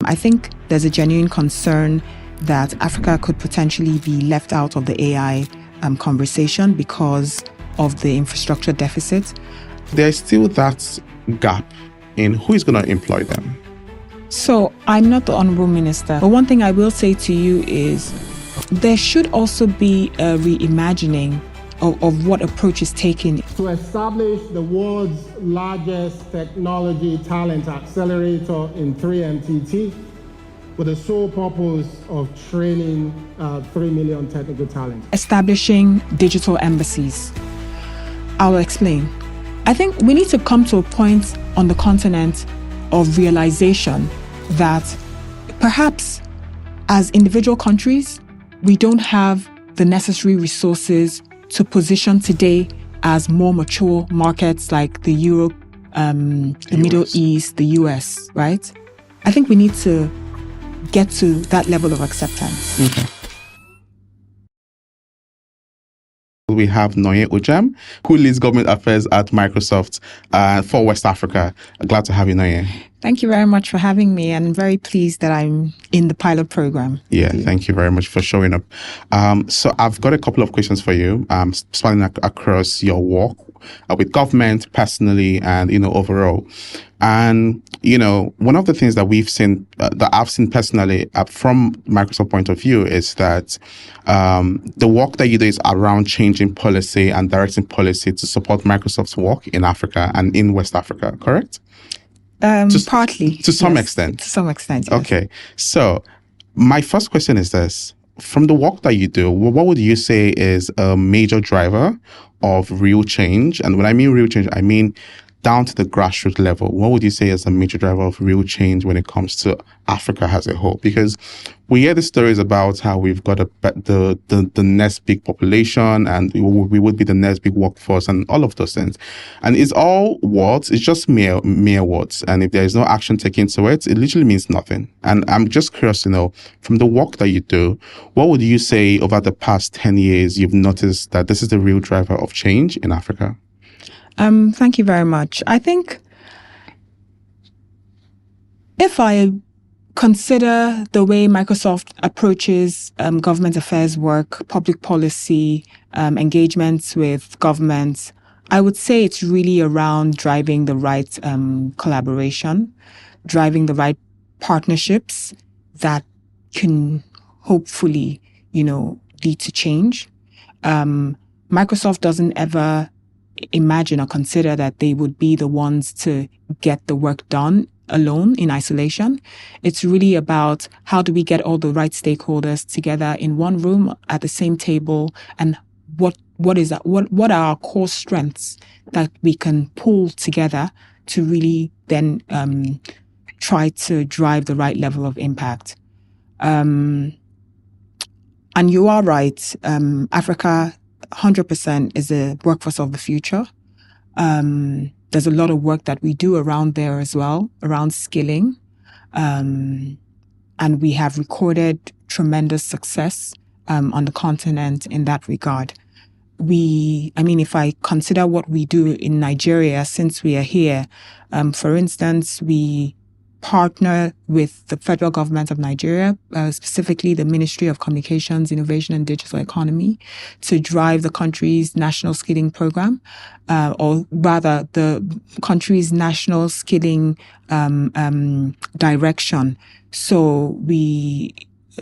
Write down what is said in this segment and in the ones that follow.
I think there's a genuine concern that Africa could potentially be left out of the AI conversation because of the infrastructure deficit. There's still that gap in who is going to employ them. So I'm not the Honourable Minister, but one thing I will say to you is there should also be a reimagining of what approach is taken. To establish the world's largest technology talent accelerator in 3MTT with the sole purpose of training 3 million technical talent. Establishing digital embassies. I'll explain. I think we need to come to a point on the continent of realization that perhaps as individual countries, we don't have the necessary resources to position today as more mature markets like the Europe, the Middle East, the US, right? I think we need to get to that level of acceptance. Okay. We have Nonye Ujam, who leads government affairs at Microsoft for West Africa. Glad to have you, Nonye. Thank you very much for having me, and very pleased that I'm in the pilot program. Yeah, thank you very much for showing up. So I've got a couple of questions for you, spanning across your work with government, personally, and, overall. And, one of the things that we've seen, that I've seen personally from Microsoft point of view is that the work that you do is around changing policy and directing policy to support Microsoft's work in Africa and in West Africa, correct? Partly. To some extent. To some extent, yes. Okay. So my first question is this. From the work that you do, what would you say is a major driver of real change? And when I mean real change, I mean down to the grassroots level. What would you say is a major driver of real change when it comes to Africa as a whole? Because we hear the stories about how we've got the next big population and we would be the next big workforce and all of those things. And it's all words. It's just mere words. And if there is no action taken to it, it literally means nothing. And I'm just curious to know, from the work that you do, what would you say over the past 10 years you've noticed that this is the real driver of change in Africa? Thank you very much. I think if I consider the way Microsoft approaches government affairs work, public policy, engagements with governments, I would say it's really around driving the right collaboration, driving the right partnerships that can hopefully, lead to change. Microsoft doesn't ever imagine or consider that they would be the ones to get the work done alone in isolation. It's really about how do we get all the right stakeholders together in one room at the same table, and what are our core strengths that we can pull together to really then try to drive the right level of impact. And you are right, Africa 100% is the workforce of the future. There's a lot of work that we do around there as well, around skilling. And we have recorded tremendous success on the continent in that regard. If I consider what we do in Nigeria since we are here, for instance, we partner with the federal government of Nigeria, specifically the Ministry of Communications, Innovation and Digital Economy, to drive the country's national skilling program, or rather the country's national skilling direction. So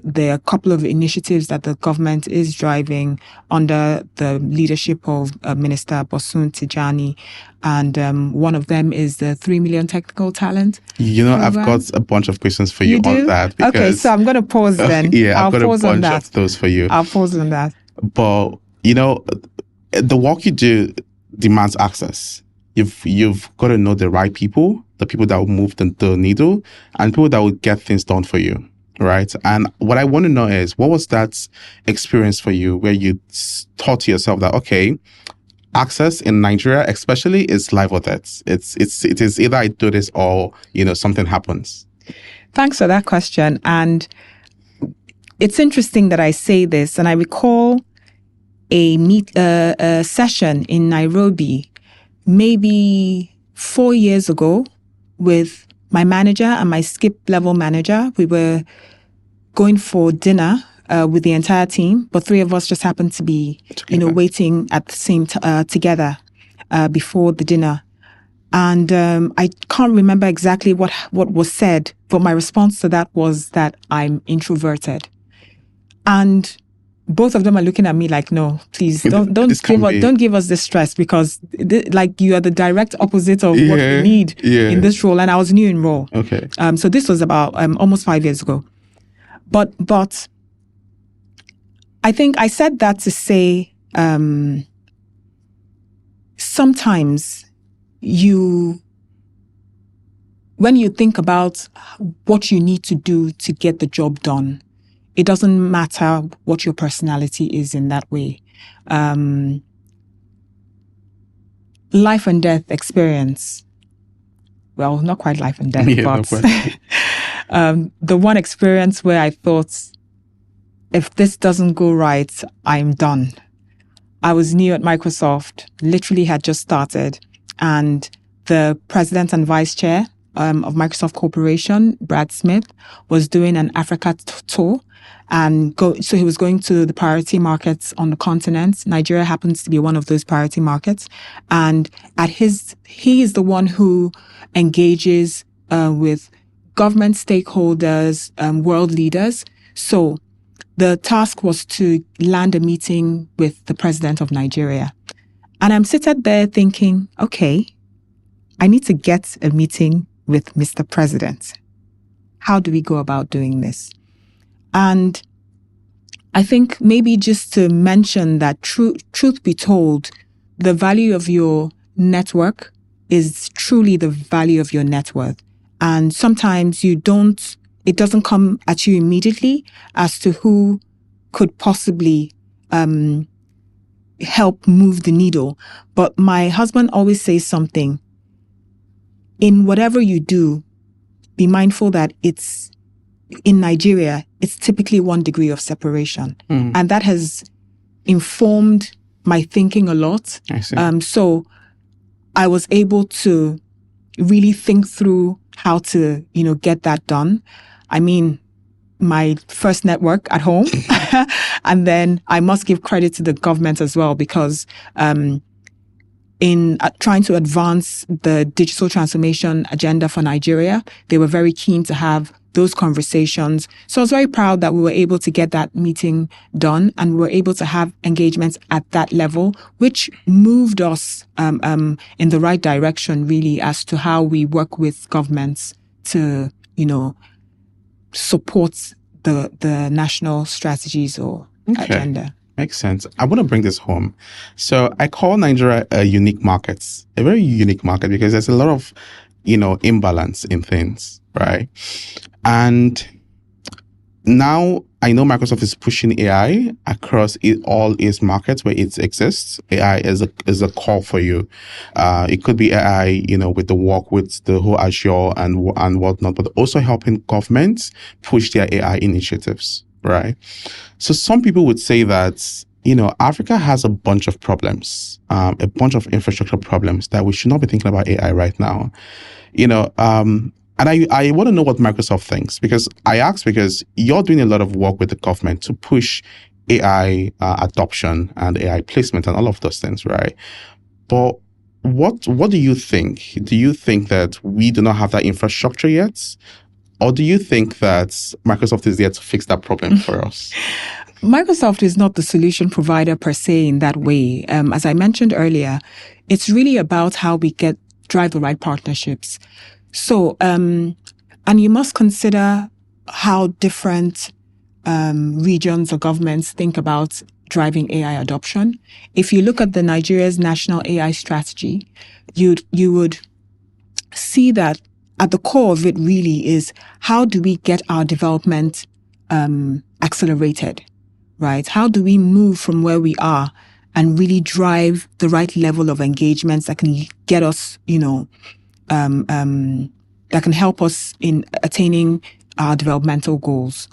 there are a couple of initiatives that the government is driving under the leadership of Minister Bosun Tijani. And one of them is the 3 million technical talent program. I've got a bunch of questions for you on that. Because, okay, so I'm going to pause then. I've got a bunch of those for you. I'll pause on that. But, the work you do demands access. You've got to know the right people, the people that will move the needle, and people that will get things done for you. Right. And what I want to know is, what was that experience for you where you thought to yourself that, okay, access in Nigeria especially is life or death. It is either I do this or, something happens. Thanks for that question. And it's interesting that I say this. And I recall a session in Nairobi maybe 4 years ago with my manager and my skip level manager, we were going for dinner with the entire team, but three of us just happened to be, waiting at the same together before the dinner. And I can't remember exactly what was said, but my response to that was that I'm introverted. And both of them are looking at me like, no, please don't give us this stress, because you are the direct opposite of what we need in this role. And I was new in role. Okay. So this was about almost 5 years ago. But I think I said that to say sometimes when you think about what you need to do to get the job done, it doesn't matter what your personality is in that way. Life and death experience. Well, not quite life and death, but the one experience where I thought, if this doesn't go right, I'm done. I was new at Microsoft, literally had just started, and the president and vice chair of Microsoft Corporation, Brad Smith, was doing an Africa tour. So he was going to the priority markets on the continent. Nigeria happens to be one of those priority markets. And he is the one who engages with government stakeholders, world leaders. So the task was to land a meeting with the president of Nigeria. And I'm sitting there thinking, okay, I need to get a meeting with Mr. President. How do we go about doing this? And I think maybe just to mention that truth be told, the value of your network is truly the value of your net worth. And sometimes it doesn't come at you immediately as to who could possibly help move the needle. But my husband always says something. In whatever you do, be mindful that in Nigeria, it's typically 1 degree of separation. And that has informed my thinking a lot. I see. So I was able to really think through how to, get that done. I mean, my first network at home. And then I must give credit to the government as well, because in trying to advance the digital transformation agenda for Nigeria, they were very keen to have those conversations. So I was very proud that we were able to get that meeting done, and we were able to have engagements at that level, which moved us in the right direction, really, as to how we work with governments to, support the national strategies or agenda. Makes sense. I want to bring this home. So I call Nigeria a unique market, a very unique market, because there's a lot of, imbalance in things, right? And now I know Microsoft is pushing AI across all its markets where it exists. AI is a call for you. It could be AI, with the work with the whole Azure and whatnot, but also helping governments push their AI initiatives, right? So some people would say that, Africa has a bunch of problems, a bunch of infrastructure problems that we should not be thinking about AI right now. And I want to know what Microsoft thinks, because you're doing a lot of work with the government to push AI adoption and AI placement and all of those things, right? But what do you think? Do you think that we do not have that infrastructure yet? Or do you think that Microsoft is there to fix that problem for us? Microsoft is not the solution provider per se in that way. As I mentioned earlier, it's really about how we drive the right partnerships. So, and you must consider how different regions or governments think about driving AI adoption. If you look at the Nigeria's national AI strategy, you would see that at the core of it really is, how do we get our development accelerated, right? How do we move from where we are and really drive the right level of engagements that can get us, that can help us in attaining our developmental goals.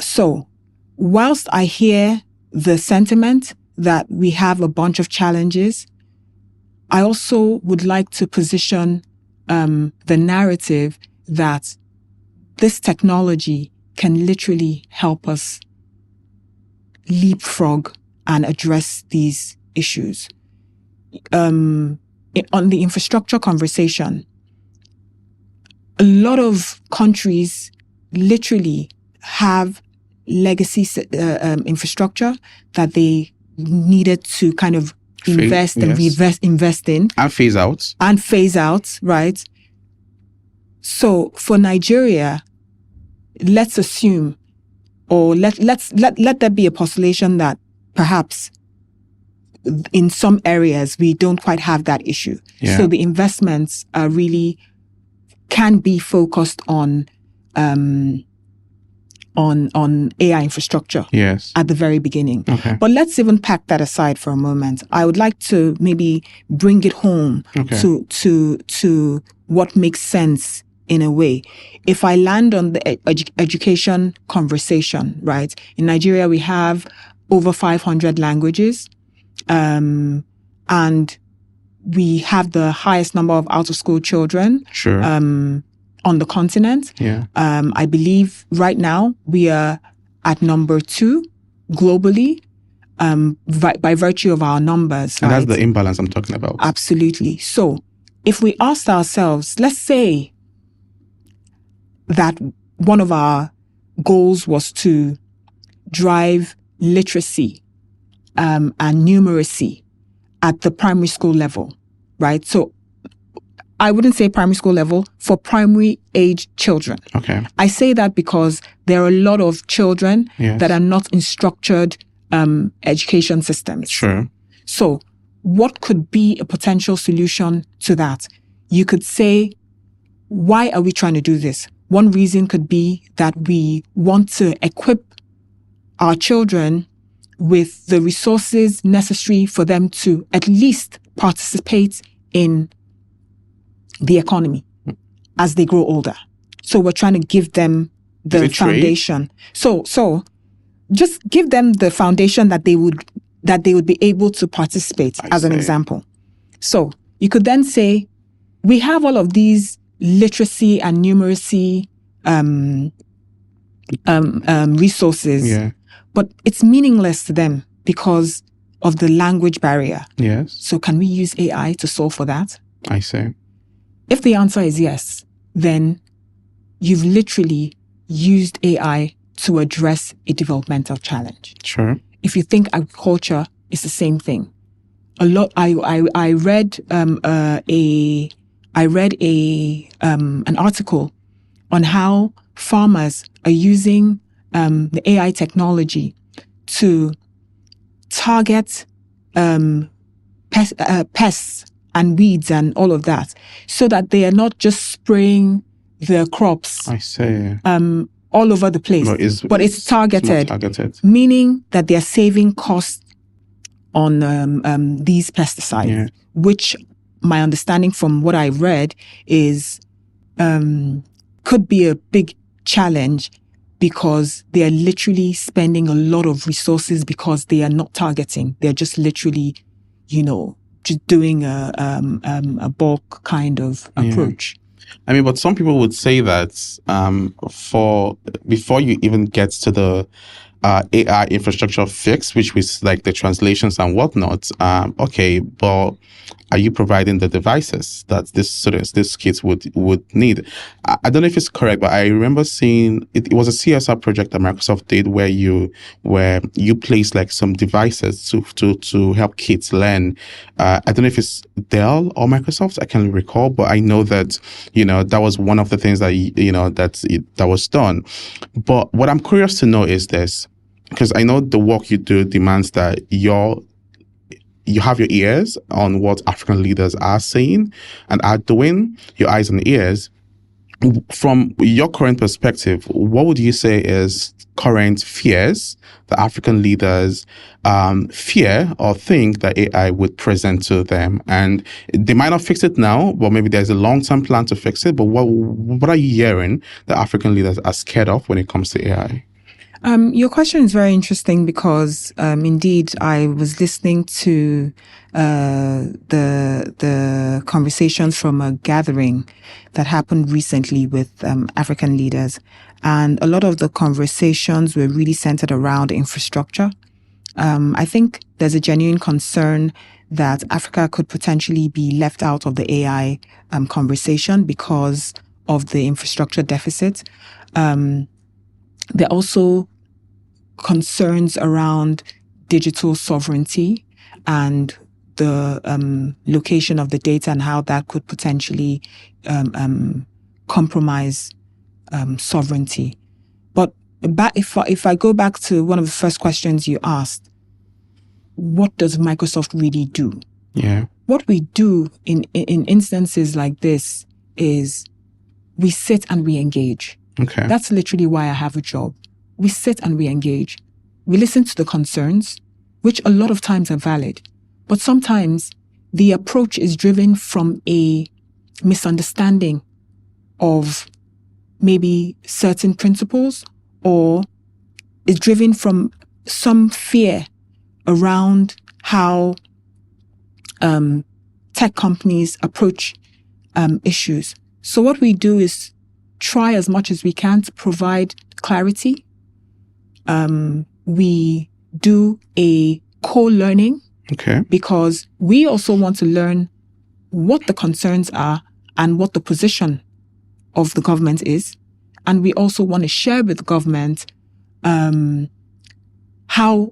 So whilst I hear the sentiment that we have a bunch of challenges, I also would like to position the narrative that this technology can literally help us leapfrog and address these issues. On the infrastructure conversation, a lot of countries literally have legacy infrastructure that they needed to kind of invest in. And phase out. And phase out, right? So for Nigeria, let's assume, or let there be a postulation that perhaps in some areas we don't quite have that issue. Yeah. So the investments are really can be focused on AI infrastructure. Yes. At the very beginning. Okay. But let's even pack that aside for a moment. I would like to maybe bring it home to what makes sense in a way. If I land on the education conversation, right? In Nigeria, we have over 500 languages, and we have the highest number of out-of-school children. Sure. On the continent. Yeah. I believe right now we are at number 2 globally, by virtue of our numbers. And right? that's the imbalance I'm talking about. Absolutely. So if we asked ourselves, let's say that one of our goals was to drive literacy and numeracy at the primary school level, right? So I wouldn't say primary school level, for primary age children. Okay. I say that because there are a lot of children that are not in structured education systems. Sure. So what could be a potential solution to that? You could say, why are we trying to do this? One reason could be that we want to equip our children with the resources necessary for them to at least participate in the economy as they grow older. So we're trying to give them the foundation. So just give them the foundation that they would be able to participate as an example. So you could then say, we have all of these literacy and numeracy resources, but it's meaningless to them because of the language barrier. Yes. So can we use AI to solve for that? I see. If the answer is yes, then you've literally used AI to address a developmental challenge. Sure. If you think agriculture is the same thing, I read an article on how farmers are using the AI technology to target pests and weeds and all of that, so that they are not just spraying their crops all over the place, but it's targeted, meaning that they are saving costs on these pesticides, which my understanding from what I read is could be a big challenge because they are literally spending a lot of resources because they are not targeting. They're just literally, just doing a bulk kind of approach. I mean, but some people would say that before you even get to the AI infrastructure fix, which was like the translations and whatnot, but are you providing the devices that these kids would need? I don't know if it's correct, but I remember seeing it was a CSR project that Microsoft did where you place like some devices to help kids learn. I don't know if it's Dell or Microsoft, I can't recall, but I know that that was one of the things that was done. But what I'm curious to know is this, because I know the work you do demands that you have your ears on what African leaders are saying and are doing, your eyes and ears. From your current perspective, what would you say is current fears that African leaders fear or think that AI would present to them? And they might not fix it now, but maybe there's a long-term plan to fix it. But what are you hearing that African leaders are scared of when it comes to AI? Your question is very interesting because, indeed, I was listening to the conversations from a gathering that happened recently with African leaders, and a lot of the conversations were really centered around infrastructure. I think there's a genuine concern that Africa could potentially be left out of the AI conversation because of the infrastructure deficit. There are also concerns around digital sovereignty and the location of the data and how that could potentially compromise sovereignty. But if I go back to one of the first questions you asked, what does Microsoft really do? Yeah. What we do in instances like this is we sit and we engage. Okay. That's literally why I have a job. We sit and we engage. We listen to the concerns, which a lot of times are valid. But sometimes the approach is driven from a misunderstanding of maybe certain principles, or is driven from some fear around how tech companies approach issues. So what we do is try as much as we can to provide clarity. We do a co-learning, Okay. because we also want to learn what the concerns are and what the position of the government is. And we also want to share with the government how,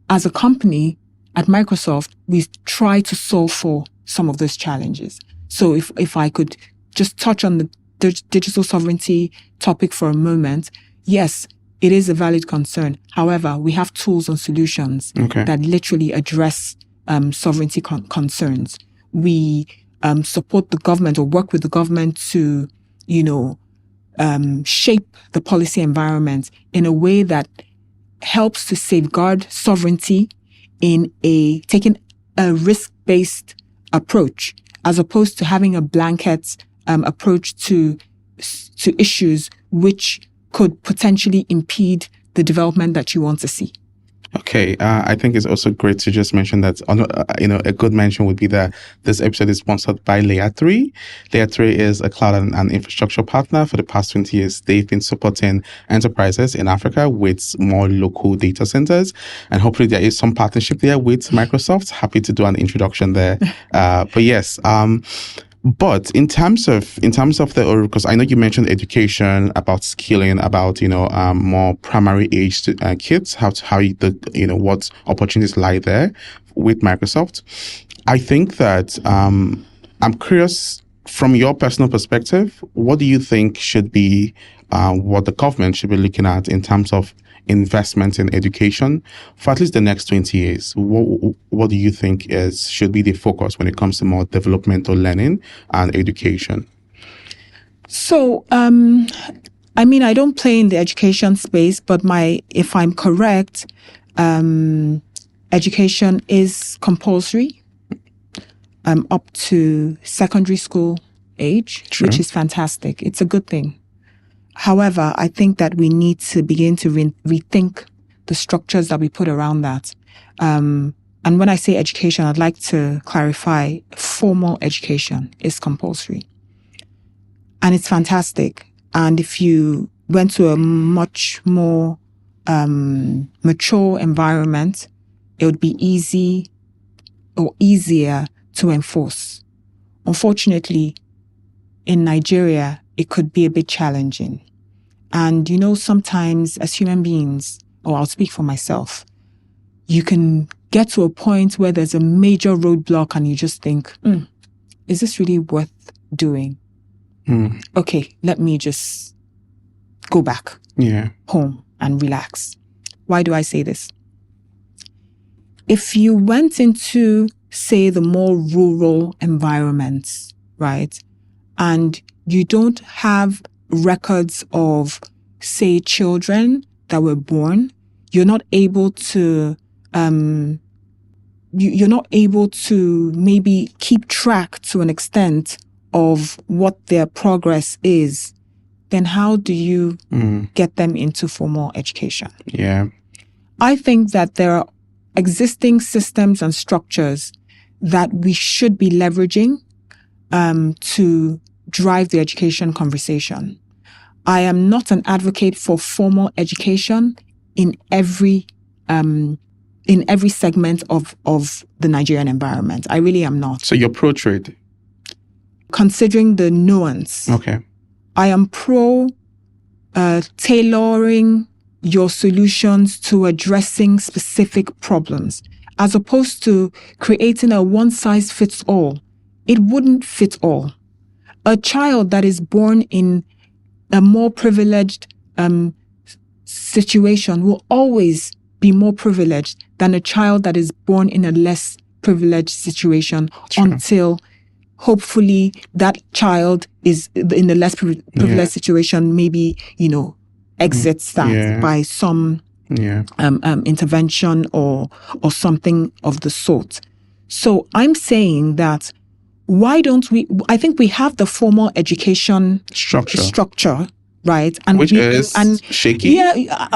as a company at Microsoft, we try to solve for some of those challenges. So if I could just touch on the digital sovereignty topic for a moment, yes, it is a valid concern. However, we have tools and solutions that literally address sovereignty concerns. We support the government or work with the government to, shape the policy environment in a way that helps to safeguard sovereignty in taking a risk-based approach, as opposed to having a blanket approach to issues which could potentially impede the development that you want to see. Okay, I think it's also great to just mention that, a good mention would be that this episode is sponsored by Layer 3. Layer 3 is a cloud and infrastructure partner. For the past 20 years, they've been supporting enterprises in Africa with more local data centers. And hopefully there is some partnership there with Microsoft. Happy to do an introduction there. But yes, but in terms of the, because I know you mentioned education, about skilling, about more primary age kids, what opportunities lie there with Microsoft. I think that I'm curious, from your personal perspective, what do you think should be what the government should be looking at in terms of investment in education for at least the next 20 years? What do you think should be the focus when it comes to more developmental learning and education? So, I don't play in the education space, but if I'm correct, education is compulsory up to secondary school age, True. Which is fantastic. It's a good thing. However, I think that we need to begin to rethink the structures that we put around that. And when I say education, I'd like to clarify formal education is compulsory. And it's fantastic. And if you went to a much more mature environment, it would be easier to enforce. Unfortunately, in Nigeria, it could be a bit challenging. And, sometimes as human beings, or I'll speak for myself, you can get to a point where there's a major roadblock and you just think, is this really worth doing? Okay, let me just go back home and relax. Why do I say this? If you went into, say, the more rural environments, right, and you don't have records of, say, children that were born, you're not able to maybe keep track to an extent of what their progress is then how do you get them into formal education? Yeah. I think that there are existing systems and structures that we should be leveraging to drive the education conversation. I am not an advocate for formal education in every segment of the Nigerian environment. I really am not. So you're pro-trade? Considering the nuance. Okay. I am pro tailoring your solutions to addressing specific problems, as opposed to creating a one-size-fits-all. It wouldn't fit all. A child that is born in a more privileged situation will always be more privileged than a child that is born in a less privileged situation. True. Until hopefully that child is in the less privileged situation, maybe, exits that by some intervention or something of the sort. So I'm saying that why don't we, I think we have the formal education structure, right? And which is shaky. Yeah.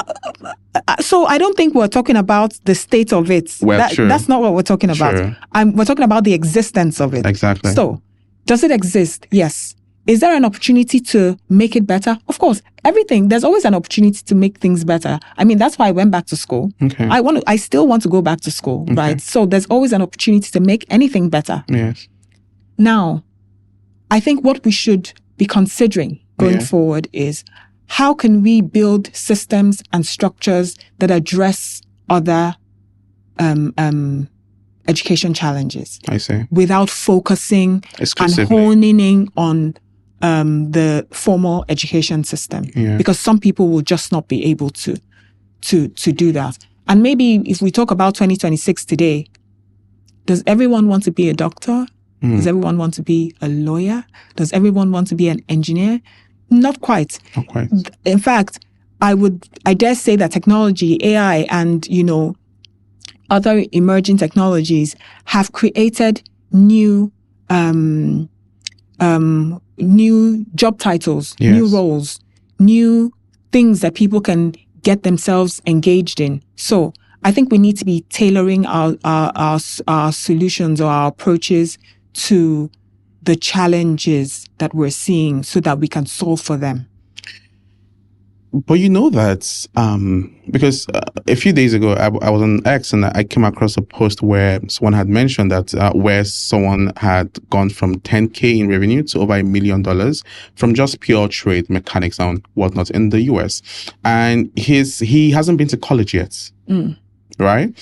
So I don't think we're talking about the state of it. Well, true. That's not what we're talking about. True. We're talking about the existence of it. Exactly. So does it exist? Yes. Is there an opportunity to make it better? Of course. There's always an opportunity to make things better. I mean, that's why I went back to school. Okay. I still want to go back to school, okay. right? So there's always an opportunity to make anything better. Yes. Now, I think what we should be considering going forward is how can we build systems and structures that address other education challenges. I see. Without focusing and honing in on the formal education system. Yeah. Because some people will just not be able to do that. And maybe if we talk about 2026 today, does everyone want to be a doctor? Does everyone want to be a lawyer? Does everyone want to be an engineer? Not quite. Not quite. In fact, I dare say that technology, AI, and, other emerging technologies have created new job titles, new roles, new things that people can get themselves engaged in. So I think we need to be tailoring our solutions or our approaches to the challenges that we're seeing so that we can solve for them. But that because a few days ago I was on X and I came across a post where someone had mentioned that where someone had gone from 10K in revenue to over $1 million from just pure trade mechanics and whatnot in the US, and he hasn't been to college yet, right?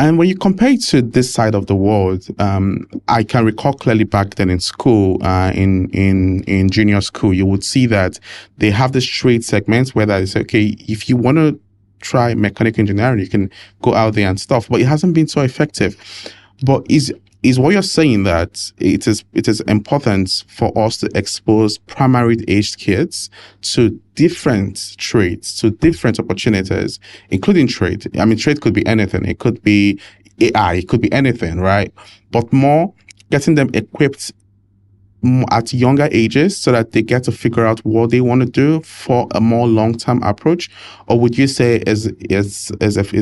And when you compare it to this side of the world, I can recall clearly back then in school, in junior school, you would see that they have this trade segments where that is, okay, if you want to try mechanical engineering, you can go out there and stuff, but it hasn't been so effective. But is what you're saying that it is important for us to expose primary aged kids to different trades, to different opportunities, including trade. I mean, trade could be anything. It could be AI, it could be anything, right? But more getting them equipped at younger ages so that they get to figure out what they want to do for a more long-term approach? Or would you say is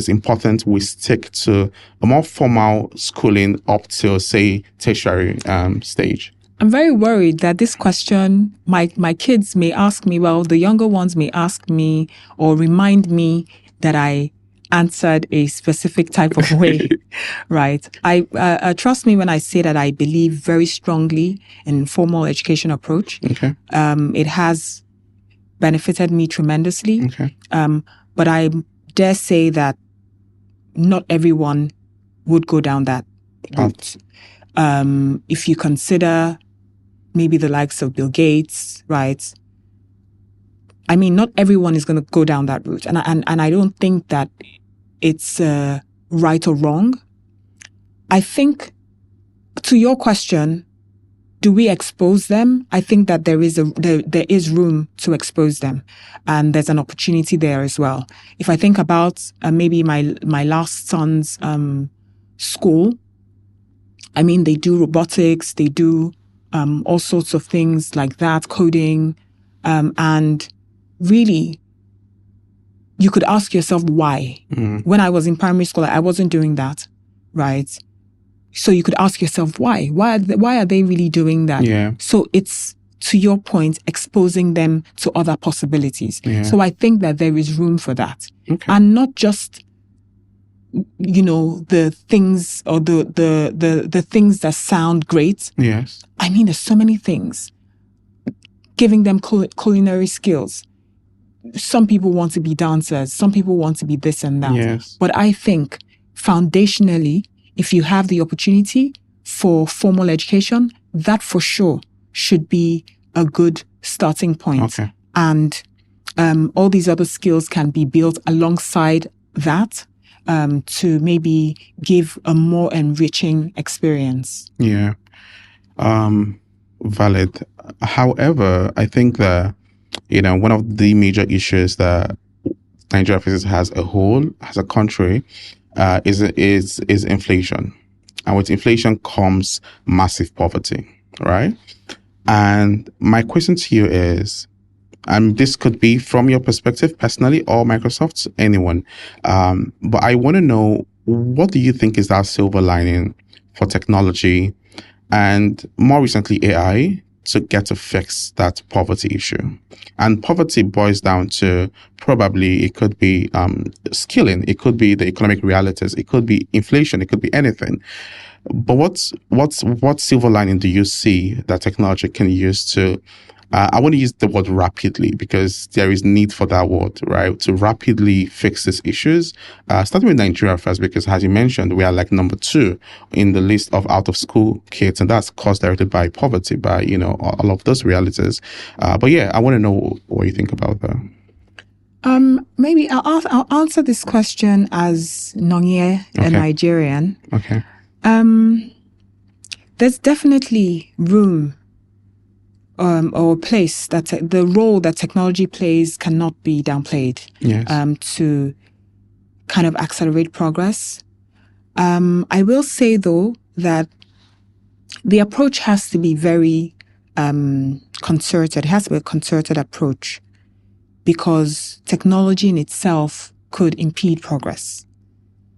important we stick to a more formal schooling up to, say, tertiary stage? I'm very worried that this question, my kids may ask me, well, the younger ones may ask me or remind me that I answered a specific type of way, right? I trust me when I say that I believe very strongly in formal education approach. Okay. It has benefited me tremendously. Okay. But I dare say that not everyone would go down that route. If you consider maybe the likes of Bill Gates, right? I mean, not everyone is going to go down that route. And I don't think that it's right or wrong. I think, to your question, do we expose them? I think that there is room to expose them. And there's an opportunity there as well. If I think about maybe my last son's school, I mean, they do robotics, they do all sorts of things like that, coding, And really, you could ask yourself why. When I was in primary school, I wasn't doing that, right? So you could ask yourself why. Why are they really doing that? Yeah. So it's, to your point, exposing them to other possibilities. Yeah. So I think that there is room for that. Okay. And not just, the things or the things that sound great. Yes. I mean, there's so many things. Giving them culinary skills. Some people want to be dancers. Some people want to be this and that. Yes. But I think foundationally, if you have the opportunity for formal education, that for sure should be a good starting point. Okay. And all these other skills can be built alongside that to maybe give a more enriching experience. Yeah. Valid. However, I think that, one of the major issues that Nigeria faces as a country, is inflation. And with inflation comes massive poverty, right? And my question to you is, and this could be from your perspective personally or Microsoft's, anyone, but I want to know, what do you think is that silver lining for technology and more recently AI to get to fix that poverty issue? And poverty boils down to, probably it could be skilling, it could be the economic realities, it could be inflation, it could be anything. But what silver lining do you see that technology can use to, I want to use the word rapidly, because there is need for that word, right? To rapidly fix these issues, starting with Nigeria first, because as you mentioned, we are like number 2 in the list of out of school kids, and that's caused directly by poverty, by, all of those realities. But yeah, I want to know what you think about that. Maybe I'll answer this question as Nonye, a Nigerian. Okay. There's definitely room or a place that the role that technology plays cannot be downplayed. Yes. To kind of accelerate progress. I will say though that the approach has to be very concerted. It has to be a concerted approach, because technology in itself could impede progress.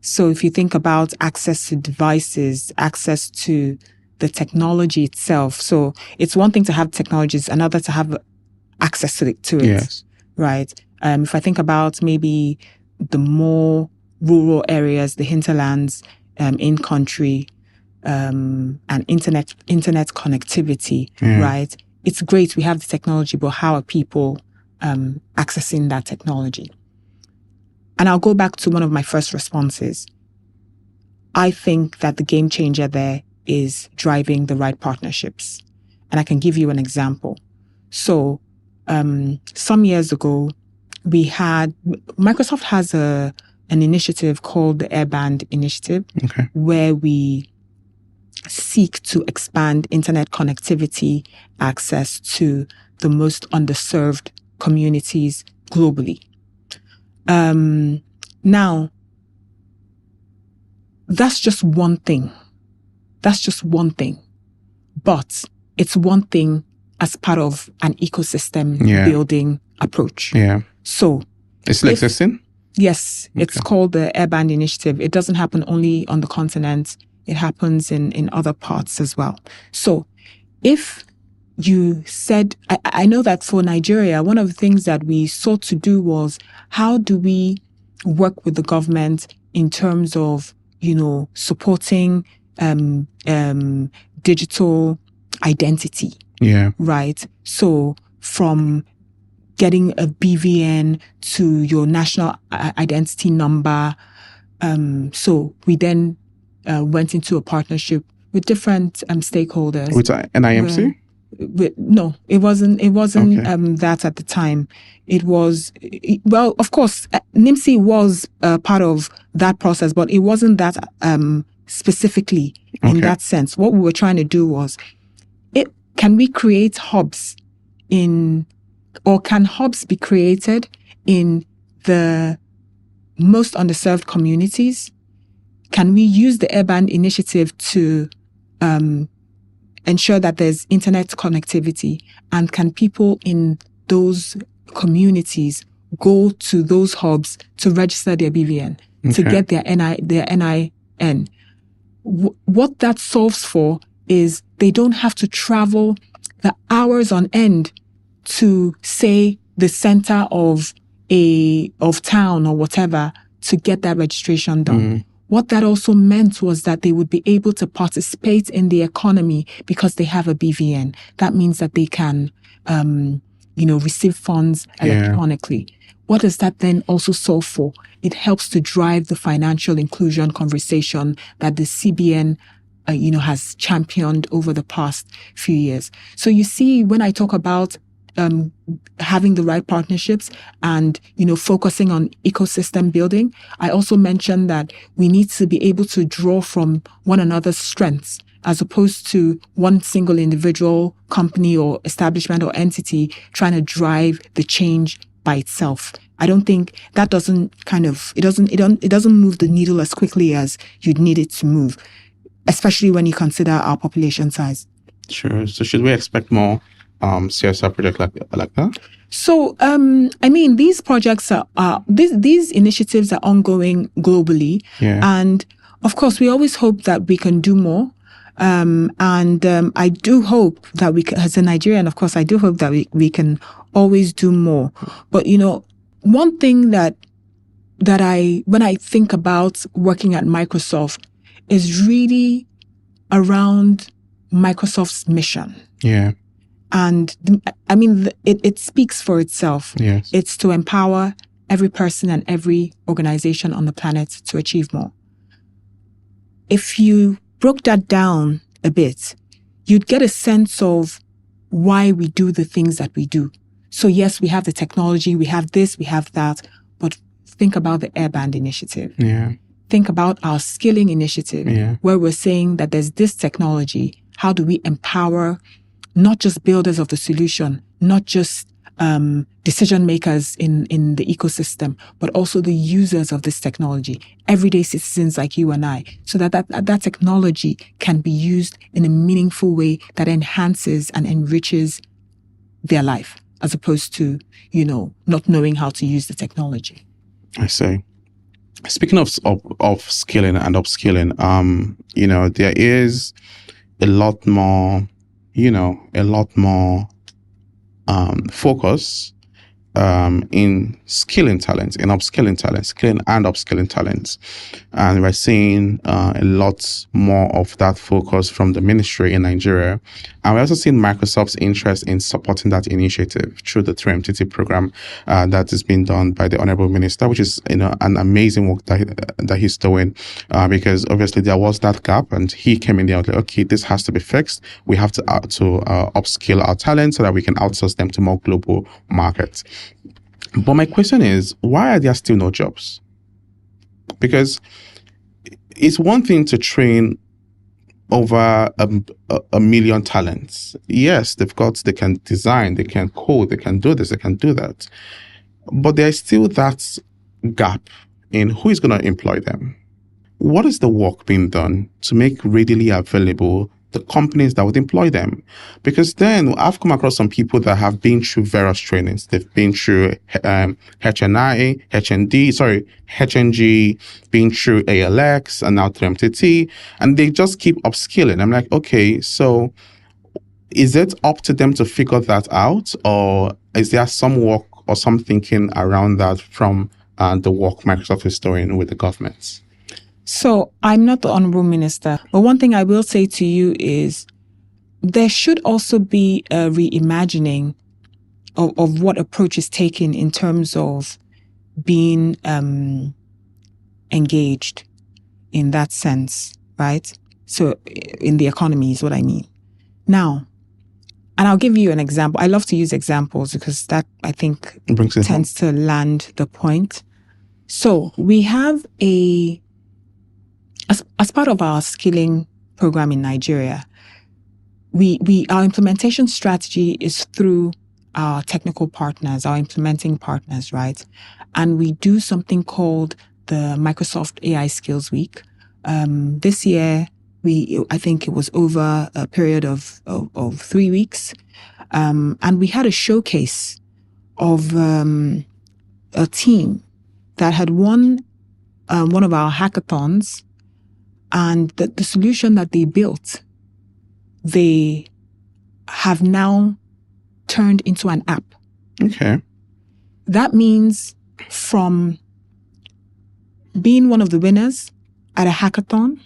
So if you think about access to devices, access to the technology itself. So it's one thing to have technologies, another to have access to it. Yes. Right. If I think about maybe the more rural areas, the hinterlands in country, and internet connectivity, right? It's great we have the technology, but how are people accessing that technology? And I'll go back to one of my first responses. I think that the game changer there is driving the right partnerships. And I can give you an example. So some years ago, Microsoft has an initiative called the Airband Initiative, where we seek to expand internet connectivity access to the most underserved communities globally. Now, that's just one thing. But it's one thing as part of an ecosystem building approach. Yeah. So it's still existing? Yes. It's called the Airband Initiative. It doesn't happen only on the continent. It happens in other parts as well. So if you said, I know that for Nigeria, one of the things that we sought to do was, how do we work with the government in terms of, supporting digital identity? Yeah. Right. So from getting a BVN to your national identity number. So we then went into a partnership with different stakeholders. With NIMC? No, it wasn't that at the time. It was, well, of course, NIMC was part of that process, but it wasn't that specifically in that sense. What we were trying to do was, can we create hubs or can hubs be created in the most underserved communities? Can we use the Airband Initiative to ensure that there's internet connectivity? And can people in those communities go to those hubs to register their BVN, to get their NIN. What that solves for is they don't have to travel the hours on end to, say, the center of town or whatever to get that registration done. What that also meant was that they would be able to participate in the economy because they have a BVN. That means that they can, receive funds electronically. What does that then also solve for? It helps to drive the financial inclusion conversation that the CBN, has championed over the past few years. So you see, when I talk about having the right partnerships and, focusing on ecosystem building, I also mentioned that we need to be able to draw from one another's strengths as opposed to one single individual company or establishment or entity trying to drive the change by itself. I don't think that doesn't move the needle as quickly as you'd need it to move, especially when you consider our population size. Sure. So should we expect more CSR projects like that? So, these projects these initiatives are ongoing globally. Yeah. And of course, we always hope that we can do more. I do hope that we can, as a Nigerian, of course, I do hope that we can always do more. But, one thing that when I think about working at Microsoft is really around Microsoft's mission. Yeah. And it speaks for itself. Yes. It's to empower every person and every organization on the planet to achieve more. If you broke that down a bit, you'd get a sense of why we do the things that we do. So yes, we have the technology, we have this, we have that, but think about the Airband initiative. Yeah. Think about our skilling initiative, where we're saying that there's this technology. How do we empower not just builders of the solution, not just decision makers in the ecosystem, but also the users of this technology, everyday citizens like you and I, so that technology can be used in a meaningful way that enhances and enriches their life, as opposed to, not knowing how to use the technology. I see. Speaking of skilling and upskilling, there is a lot more focus in skilling talents, in upskilling talents, skilling and upskilling talents. And we're seeing a lot more of that focus from the ministry in Nigeria. And we're also seeing Microsoft's interest in supporting that initiative through the 3MTT program that is being done by the Honorable Minister, which is an amazing work that he's doing, because obviously there was that gap and he came in there and was like, okay, this has to be fixed. We have to upskill our talent so that we can outsource them to more global markets. But my question is, why are there still no jobs? Because it's one thing to train over a million talents. Yes, they can design, they can code, they can do this, they can do that. But there's still that gap in who is going to employ them. What is the work being done to make readily available the companies that would employ them? Because then I've come across some people that have been through various trainings. They've been through HNG, been through ALX, and now 3MTT, and they just keep upskilling. I'm like, okay, so is it up to them to figure that out, or is there some work or some thinking around that from the work Microsoft is doing with the governments? So I'm not the Honorable Minister, but one thing I will say to you is there should also be a reimagining of what approach is taken in terms of being engaged in that sense, right? So in the economy is what I mean. Now, and I'll give you an example. I love to use examples because that, I think, tends to land the point. So we have as part of our skilling program in Nigeria, our implementation strategy is through our technical partners, our implementing partners, right? And we do something called the Microsoft AI Skills Week. This year, I think it was over a period of 3 weeks. And we had a showcase of a team that had won one of our hackathons, and the solution that they built, they have now turned into an app. Okay. That means from being one of the winners at a hackathon,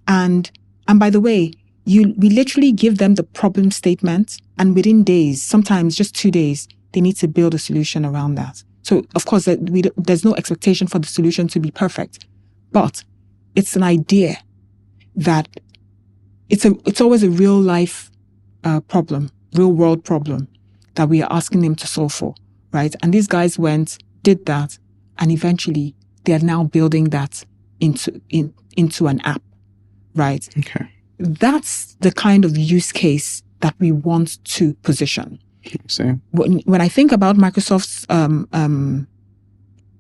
and by the way, we literally give them the problem statement, and within days, sometimes just 2 days, they need to build a solution around that. So of course, there's no expectation for the solution to be perfect, but it's an idea that it's always a real life problem, real world problem that we are asking them to solve for, right? And these guys did that, and eventually they are now building that into an app, right? Okay. That's the kind of use case that we want to position. Same. When I think about Microsoft's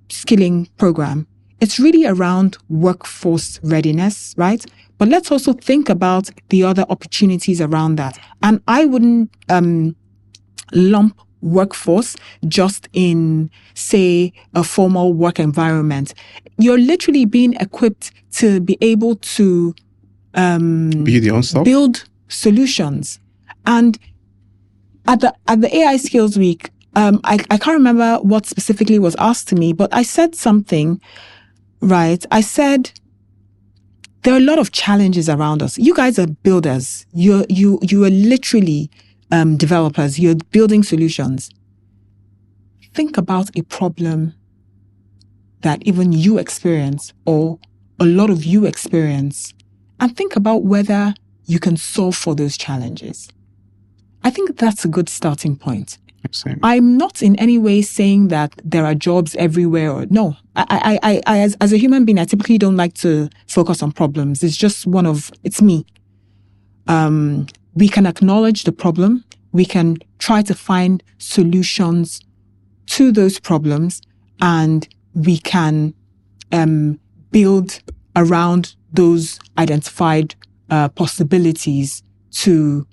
skilling program, it's really around workforce readiness, right? But let's also think about the other opportunities around that. And I wouldn't lump workforce just in, say, a formal work environment. You're literally being equipped to be able to build your own stuff, build solutions. And at the AI Skills Week, I can't remember what specifically was asked to me, but I said something, right? I said, there are a lot of challenges around us. You guys are builders. You are literally developers. You're building solutions. Think about a problem that even you experience, or a lot of you experience, and think about whether you can solve for those challenges. I think that's a good starting point. Same. I'm not in any way saying that there are jobs everywhere. Or no, I as a human being, I typically don't like to focus on problems. It's just it's me. We can acknowledge the problem. We can try to find solutions to those problems, and we can build around those identified possibilities to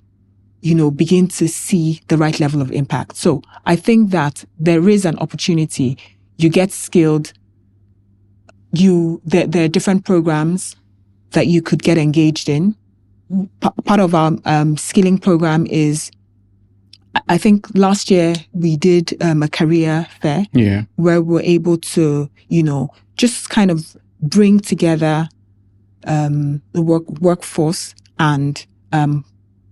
begin to see the right level of impact. So I think that there is an opportunity. You get skilled. There are different programs that you could get engaged in. Part of our skilling program is, I think last year we did a career fair, where we're able to, just kind of bring together the workforce and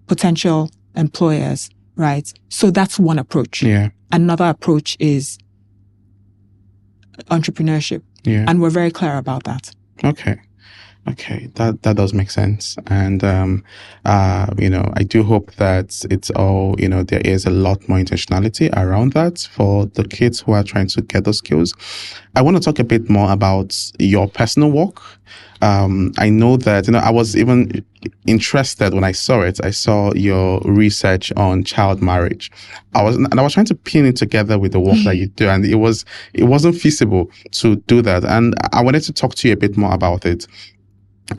potential employers, right? So that's one approach. Yeah. Another approach is entrepreneurship. Yeah. And we're very clear about that. Okay. That does make sense. And, I do hope that it's all, there is a lot more intentionality around that for the kids who are trying to get those skills. I want to talk a bit more about your personal work. I know that, I was even interested when I saw it. I saw your research on child marriage. I was trying to pin it together with the work that you do, and it wasn't feasible to do that. And I wanted to talk to you a bit more about it.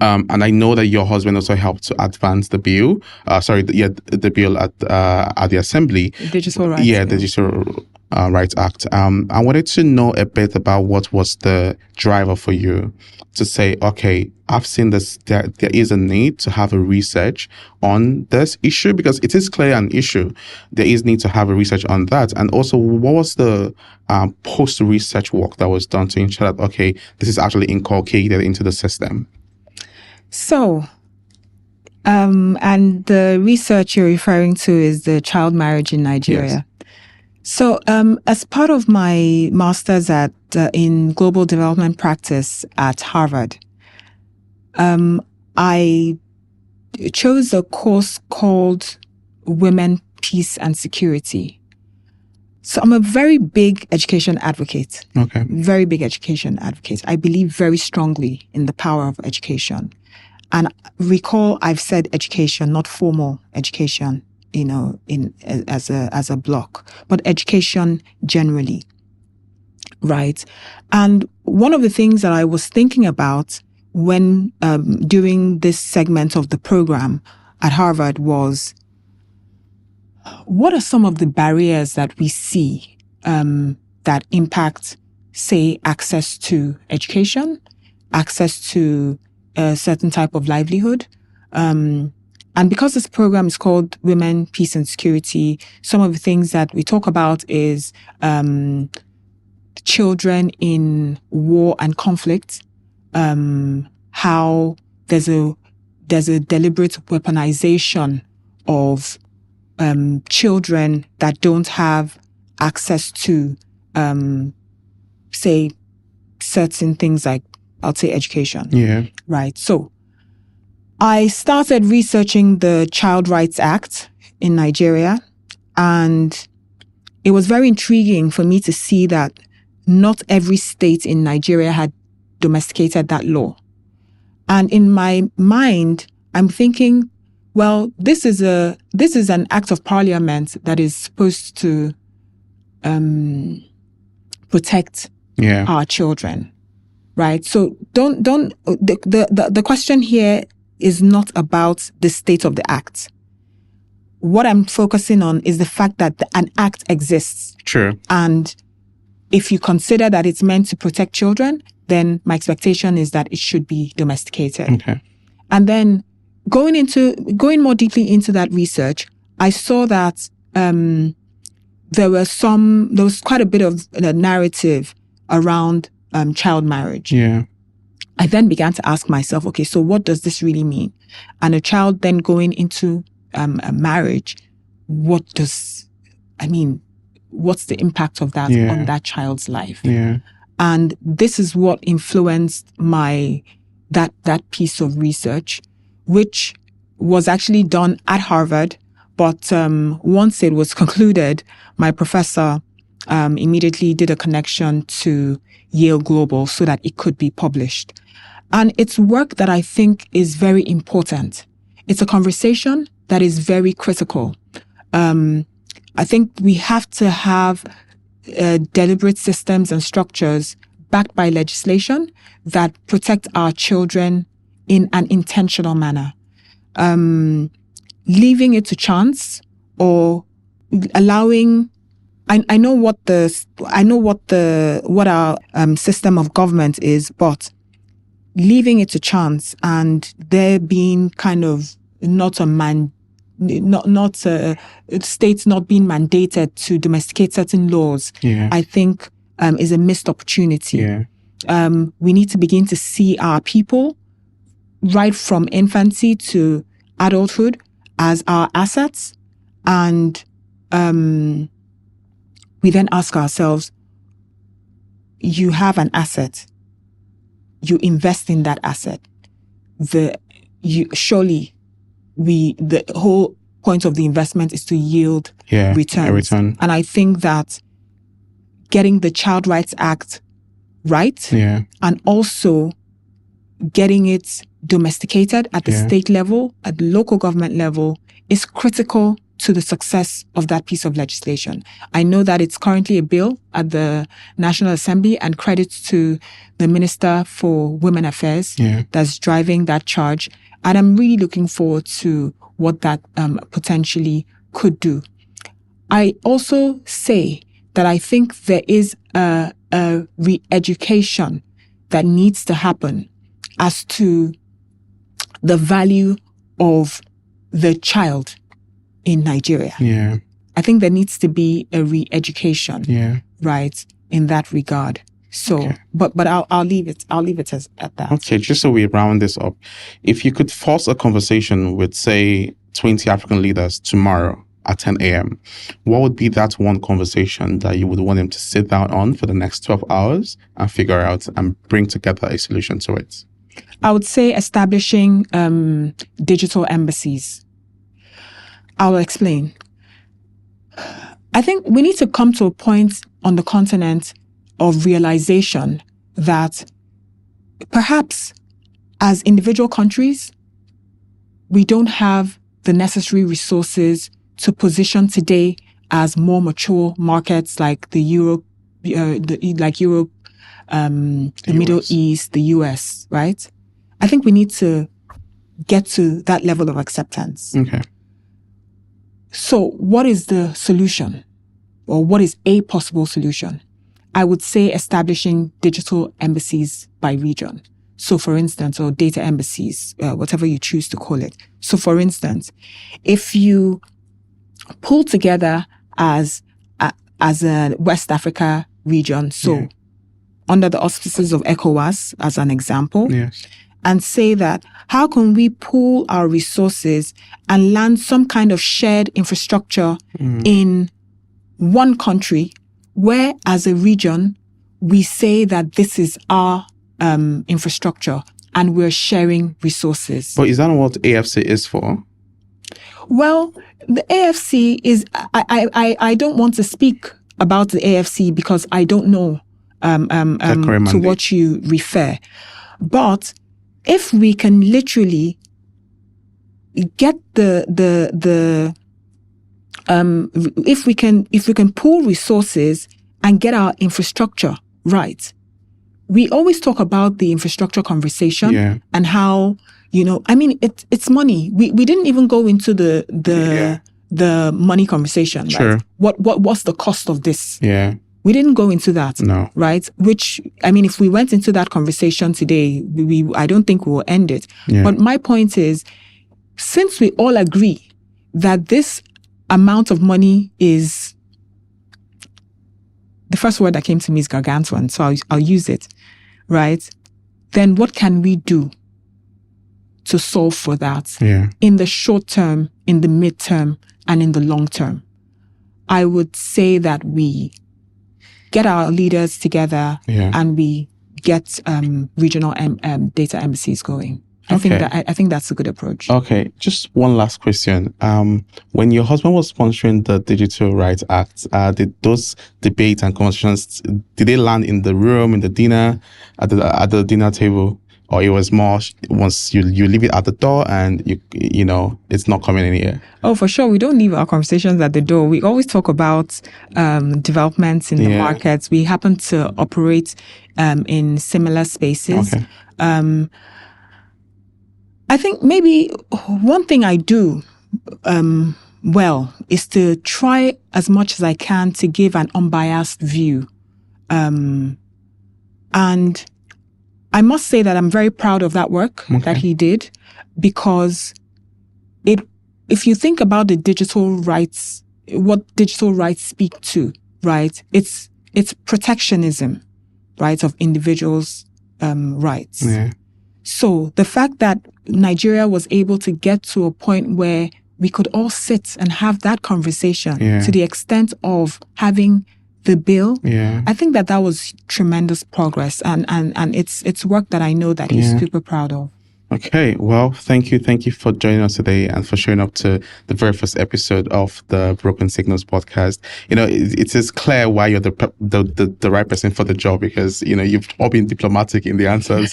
And I know that your husband also helped to advance the bill. The bill at the Assembly. Digital Rights. Yeah, the Digital Rights Act. I wanted to know a bit about what was the driver for you to say, okay, I've seen this. There is a need to have a research on this issue, because it is clearly an issue. There is need to have a research on that. And also, what was the post-research work that was done to ensure that, okay, this is actually inculcated into the system? So, and the research you're referring to is the child marriage in Nigeria. Yes. So, as part of my master's in global development practice at Harvard, I chose a course called Women, Peace and Security. So I'm a very big education advocate. Okay. Very big education advocate. I believe very strongly in the power of education. And recall, I've said education, not formal education, as a block, but education generally, right? And one of the things that I was thinking about when during this segment of the program at Harvard was, what are some of the barriers that we see that impact, say, access to education, access to a certain type of livelihood. And because this program is called Women, Peace and Security, some of the things that we talk about is children in war and conflict, how there's a deliberate weaponization of children that don't have access to, say, certain things like, I'll say, education. Yeah. Right. So I started researching the Child Rights Act in Nigeria, and it was very intriguing for me to see that not every state in Nigeria had domesticated that law. And in my mind, I'm thinking, well, this is an act of parliament that is supposed to protect our children, right? So the question here is not about the state of the act. What I'm focusing on is the fact that an act exists. True. And if you consider that it's meant to protect children, then my expectation is that it should be domesticated. Okay. And then going more deeply into that research, I saw that there was quite a bit of a narrative around child marriage. Yeah. I then began to ask myself, okay, so what does this really mean? And a child then going into a marriage, what's the impact of that on that child's life? Yeah. And this is what influenced that piece of research, which was actually done at Harvard. But once it was concluded, my professor immediately did a connection to Yale Global so that it could be published. And it's work that I think is very important. It's a conversation that is very critical. I think we have to have deliberate systems and structures backed by legislation that protect our children in an intentional manner. Leaving it to chance or allowing, I know what our system of government is, but leaving it to chance and there being kind of states not being mandated to domesticate certain laws, I think is a missed opportunity. Yeah. We need to begin to see our people right from infancy to adulthood as our assets. And we then ask ourselves, you have an asset. You invest in that asset. The whole point of the investment is to yield returns. A return. And I think that getting the Child Rights Act right and also getting it domesticated at the state level, at the local government level, is critical to the success of that piece of legislation. I know that it's currently a bill at the National Assembly, and credit to the Minister for Women Affairs that's driving that charge. And I'm really looking forward to what that potentially could do. I also say that I think there is a re-education that needs to happen as to the value of the child in Nigeria. Yeah. I think there needs to be a re-education, right, in that regard. So, but I'll leave it at that. Okay, just so we round this up, if you could force a conversation with, say, 20 African leaders tomorrow at 10 a.m., what would be that one conversation that you would want them to sit down on for the next 12 hours and figure out and bring together a solution to it? I would say establishing digital embassies. I'll explain. I think we need to come to a point on the continent of realization that perhaps as individual countries, we don't have the necessary resources to position today as more mature markets like Europe, the Middle East, the US, right? I think we need to get to that level of acceptance. Okay. So what is the solution? or what is a possible solution? I would say establishing digital embassies by region. So, for instance, or data embassies, whatever you choose to call it. So, for instance, if you pull together as a West Africa region, so under the auspices of ECOWAS, as an example, and say that how can we pool our resources and land some kind of shared infrastructure in one country, where as a region we say that this is our infrastructure and we're sharing resources. But is that not what AFC is for? Well, the AFC is, I don't want to speak about the AFC because I don't know to what you refer. But if we can literally get if we can pool resources and get our infrastructure right. We always talk about the infrastructure conversation and how, I mean, it's money. We didn't even go into the money conversation, right? What's the cost of this? Yeah. We didn't go into that, no. Right? Which, I mean, if we went into that conversation today, I don't think we'll end it. Yeah. But my point is, since we all agree that this amount of money is, the first word that came to me is gargantuan, so I'll use it, right? Then what can we do to solve for that in the short term, in the midterm, and in the long term? I would say that we get our leaders together and we get regional data embassies going. I think that's a good approach. Okay, just one last question. When your husband was sponsoring the Digital Rights Act, did those debates and conversations, did they land in the room, in the dinner, at the dinner table, or it was more once you leave it at the door and you know it's not coming in here? Oh, for sure, we don't leave our conversations at the door. We always talk about developments in the markets. We happen to operate in similar spaces. Okay. I think maybe one thing I do well is to try as much as I can to give an unbiased view. And I must say that I'm very proud of that work that he did, because if you think about the digital rights, what digital rights speak to, right? It's protectionism, right, of individuals' rights. Yeah. So the fact that Nigeria was able to get to a point where we could all sit and have that conversation to the extent of having the bill, I think that was tremendous progress, and it's work that I know that he's super proud of. Okay, well, thank you for joining us today and for showing up to the very first episode of the Broken Signals podcast. You know, it is clear why you're the right person for the job, because you've all been diplomatic in the answers.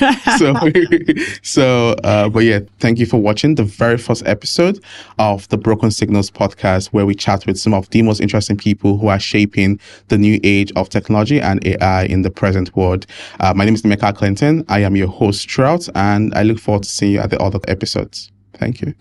But yeah, thank you for watching the very first episode of the Broken Signals podcast, where we chat with some of the most interesting people who are shaping the new age of technology and AI in the present world. My name is Nnaemeka Clinton. I am your host throughout, and I look forward to seeing you at the other episodes. Thank you.